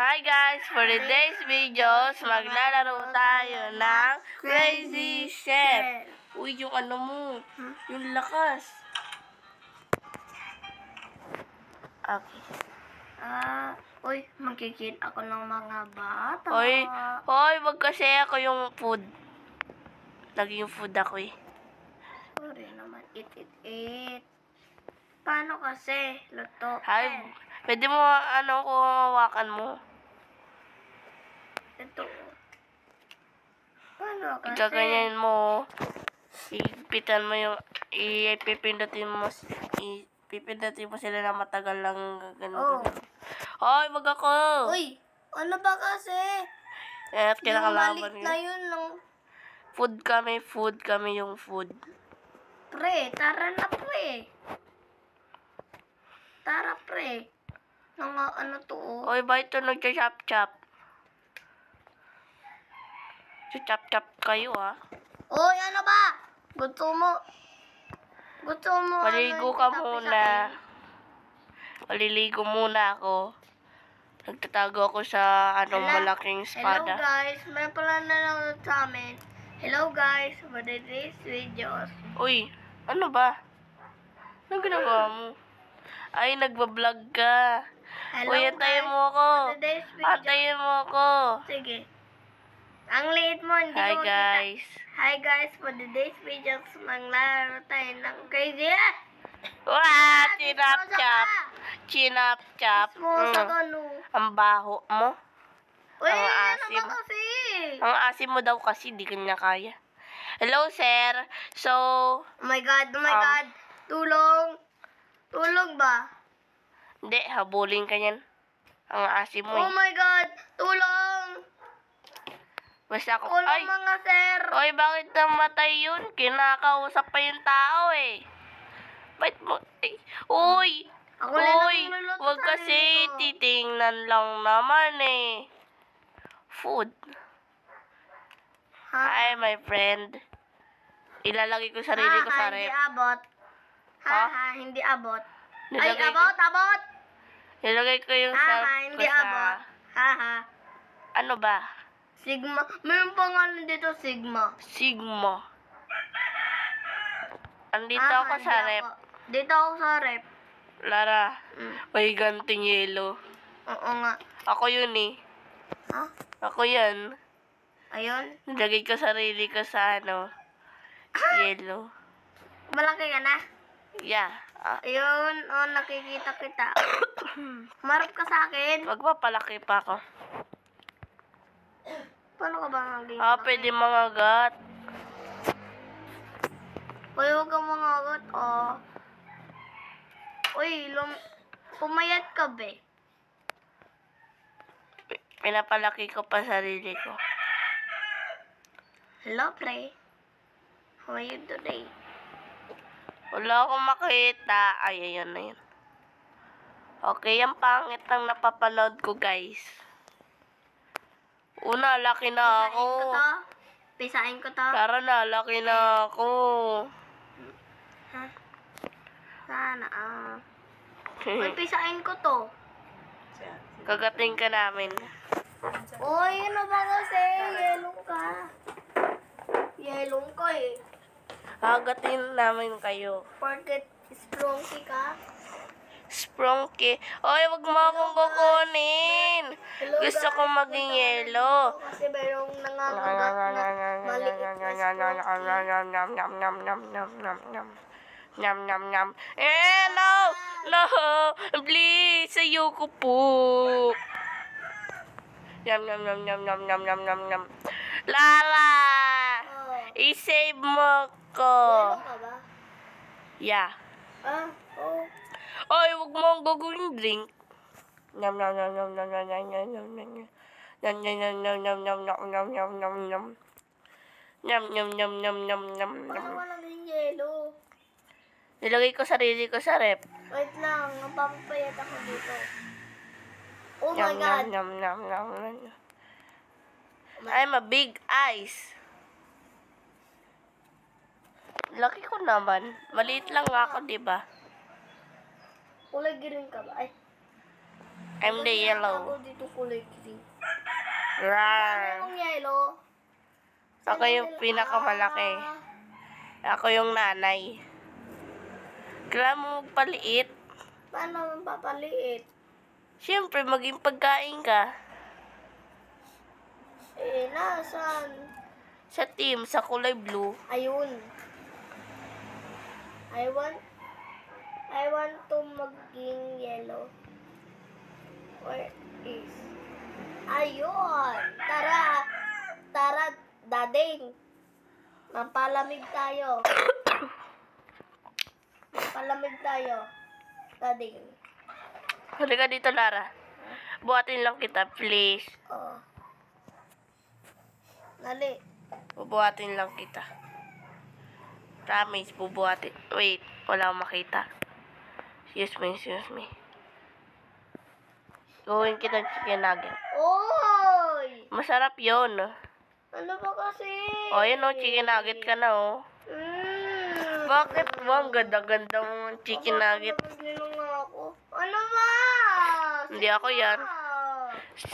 Hi guys! For today's videos, maglalaro tayo ng Crazy Chef. Uy, yung ano mo, yung lakas. Okay. Uy, magkikit ako ng mga bata. Hoy, wag kasi ako yung food. Lagi yung food ako eh. Sorry naman, eat. Paano kasi? Luto. Hi, pwede mo kung hawakan mo. Ito. Paano kasi? Gaganyan mo. Ipitan mo yung, pipindutin mo sila na matagal lang ganun. Hoy, wag ako! Uy, ano ba kasi? At kinakalaban Malik na yun ng... Food kami yung food. Pre, tara na pre. Tara pre. Ano to oh? Hoy, ba ito nagcha-chop-chop? Chop-chop kayo ah. Uy, ano ba? Gusto mo Maligo ka muna. Maliligo muna ako. Nagtatago ako sa malaking espada. Hello guys, may pala nanonood sa amin. Hello guys, for today's videos. Uy, ano ba? Anong ginagawa mo? Ay, nagbablog ka. Hello Uy, antayin guys, mo ako. for today's video. Antayin mo ako. Sige. Ang liit mo, hindi Hi ko guys. makita. Hi guys, for today's videos, manglaro tayo ng crazy. Wah, chinap-chop. Chinap-chop. Smosa ka no. Ang baho mo. Uy, Ang ano asim. ba kasi? Ang asim mo daw kasi, di ka niya kaya. Hello, sir. So, Oh my God. Tulong. Tulong ba? hindi, habulin ka niyan. Ang asim mo Oh eh. my God. Tulong. Basta ako, Tulong mga sir. Oy, bakit namatay yun? Kinakausap pa yung tao eh. Bakit mo, uy! Ako lang Uy, nagluluto wag sa kasi, sarili ko. titingnan lang naman eh. Food. Ha? Hi, my friend. Ilalagay ko sarili ko sa Hindi rep. abot. Ha? Hindi abot. Nilagay Ay, abot. Nilagay ko yung self ko Hindi sa... abot. Ano ba? Sigma. Mayroong pangalan dito, Sigma. Sigma. Andito ako Hindi sa rep. Dito ako sa rep. Lara, may ganting yelo. Oo nga. Ako yun eh. Ha? Ako yan. Ayun. Nilagay ko sarili ko sa yelo. Malaki ka na. Yeah. Ayun. Nakikita kita. Marap ka sa akin. Magpapalaki pa ako. Paano ka ba naging Pwede mga gat. Uy, huwag kang mangagat, Uy, pumayat ka, be. Pinapalaki ko pa sarili ko. Hello, pre. How are you today? Wala akong makita. Ay, ayun na yun. Okay, ang pangit ng napapanood ko, guys. Una, laki na ako. Pisain ko to. Tara na, laki na ako. Ha? Sana, Uy, pisain ko to. Kagating ka namin. Uy, ano ba kasi? Yellow ka eh. Kagating namin kayo. Porket strongky ka. Sprunky. Oy, wag mo akong kukunin. Gusto ko maging yellow. Kasi merong nangangagat na maliit na Nyam. No! Please, ayoko po. Nyam. Lala! I-save mo ko. Yellow ka ba? Yeah. Oo. Oy, wag mo ang gagawin drink. Nyam. Paano ka naging yellow? Nilagay ko sarili ko sa rep. Wait lang, napapayat ako dito. Oh my God. I'm a big ice. Laki ko naman. Maliit lang ako, di ba? Kulay green ka ba? Ay. I'm the yellow. Ako dito kulay green. Rar. Anong yellow? Ako yung pinakamalaki. Ako yung nanay. Kailangan mo magpaliit. Paano papaliit? Siyempre, maging pagkain ka. Eh, nasan? Sa team, sa kulay blue. Ayun. I want to maging yellow. Where is? Ayun! Tara, dading. Mampalamig tayo. Dading. Halika dito, Lara. Buhatin lang kita, please. Oh. Dali. Bubuhatin lang kita. Promise, bubuhatin. Wait, wala akong makita. Excuse me. Gawin kita chicken nugget. Oy! Masarap yon. Ano ba kasi? O, yun o, chicken nugget ka na o. Bakit mo? Ang ganda-ganda mo ng chicken nugget. Ako. Ano ba? Hindi ako yan.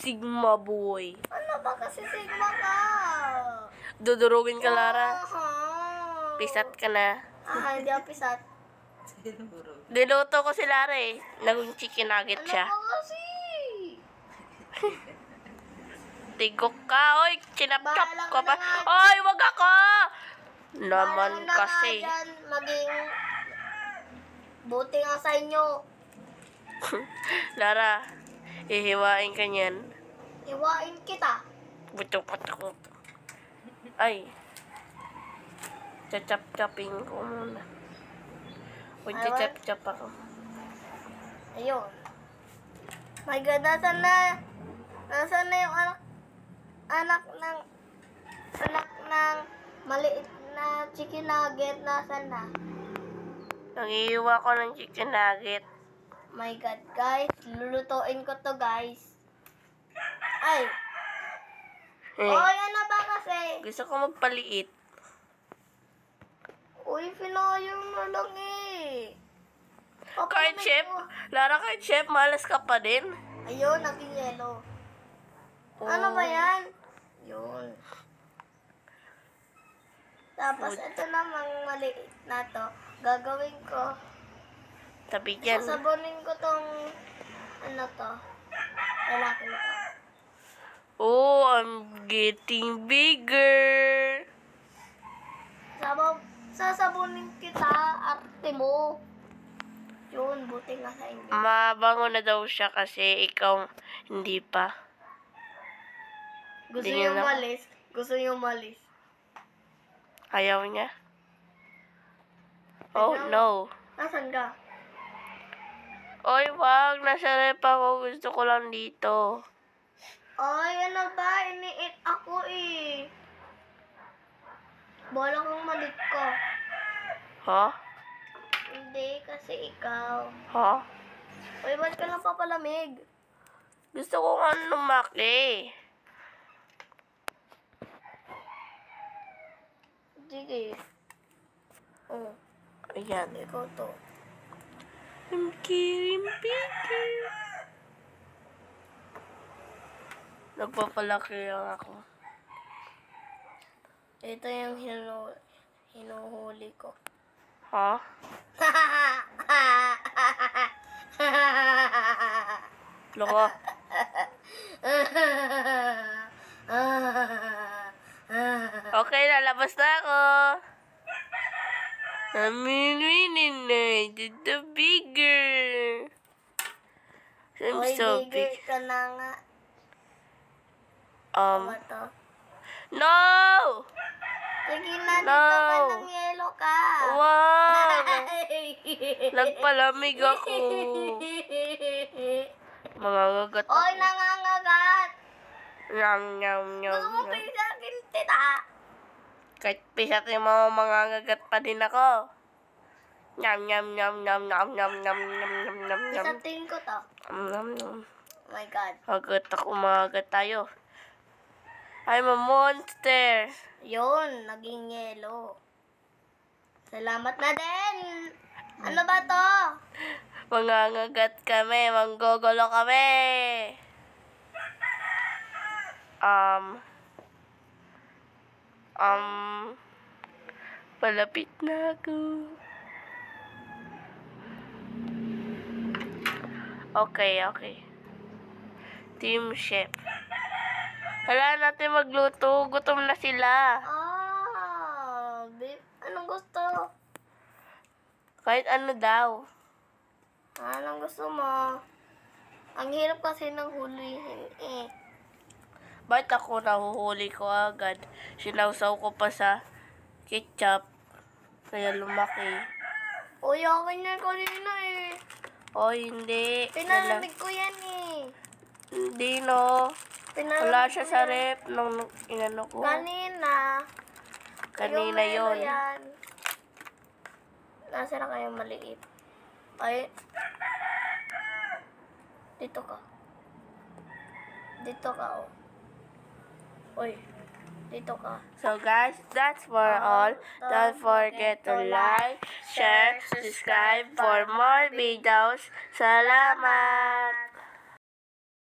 Sigma boy. Ano ba kasi sigma ka? Dudurugin ka, Lara. Aha. Pisat ka na. Hindi ako pisat. Diluto ko si Lara eh. Naging chicken nugget Ano siya. ba kasi? Tigok ka. Oy, chinap-chop Bahala ka ka pa. na nga. Oy, wag ako! Naman Bahala na kasi. nga dyan, maging buti nga sa inyo. Lara, ihiwain ka niyan. Iwain kita. Butok. Ay. Chachap-chapin ko muna. Uy, Ay, chachap-chap ako. Ayun. My God, nasaan na yung anak ng maliit na chicken nugget, nasaan na? Nangihiwa ko ng chicken nugget. My God, guys, lulutuin ko to, guys. Ay! Oy, ano ba kasi? Gusto ko magpaliit. Uy, pinayang mo lang eh. Kahit chef, Lara, kahit chef, malas ka pa din. Ayun, naging yellow. Oh. Ano ba yan? Yun. Tapos, ito namang maliit na to. Gagawin ko. Tabi dyan. Sasabunin ko tong, ano to, lalaking to. Oh, I'm getting bigger. Sasabunin kita, arte mo. Yun, buti nga sa inyo. Mabango na daw siya kasi ikaw hindi pa. Gusto Hindi niyo na- umalis? Gusto niyo umalis? Ayaw niya. Oh, no. Nasaan ka? Oy, wag. Nasa rep ako. Gusto ko lang dito. Ay, ano ba? Ini-eat ako eh. Bola kong malit ko. Ha? Hindi, kasi ikaw. Ha? Uy, ba't ka lang papalamig? Gusto ko nga lumaki. Sige. Oh, Ayan. ikaw to. I'm getting bigger. Nagpapalaki lang ako. Ito yung hinuhuli ko. Ha? Loko. Okay, lalabas na ako. I'm winning na. The bigger. I'm Uy, so bigger big. ka na nga. Ano to? No! Sige na, dito No. ka ng yellow ka. Wow! Nagpalamig ako. Mangangagat ako. Oy, nangangagat. Nyam, nyam, nyam, Gusto mo nyam. pisakin, tita? Kahit pisat yung mga mangangagat pa din ako. Nyam, nyam, nyam, nyam, nyam, nyam, nyam, nyam, nyam, nyam, nyam. Pisatin ko to. Nyam, nyam. Oh my God. Agat ako, mangagat tayo. I'm a monster. Yun, naging yellow. Salamat na din. Ano ba to? Mangangagat kami, manggugulo kami. Palapit na ako. Okay. Team Chef. Kailangan natin magluto. Gutom na sila. Babe, anong gusto? Kahit ano daw. Anong gusto mo? Ang hirap kasi ng hulihin eh. Bakit ako nahuhuli ko agad? Sinawsaw ko pa sa ketchup. Kaya lumaki. Uy, akin yan kanina eh. O, hindi. Pinalamig ko yan eh. Hindi, no. Wala siya sa rep nung inano ko. Kanina. Kanina yon. Nasa na kayong maliit? Ay. Dito ka. Dito ka, oh. Uy. Dito ka. So guys, that's for all. Don't forget to like, share, subscribe for more videos. Salamat!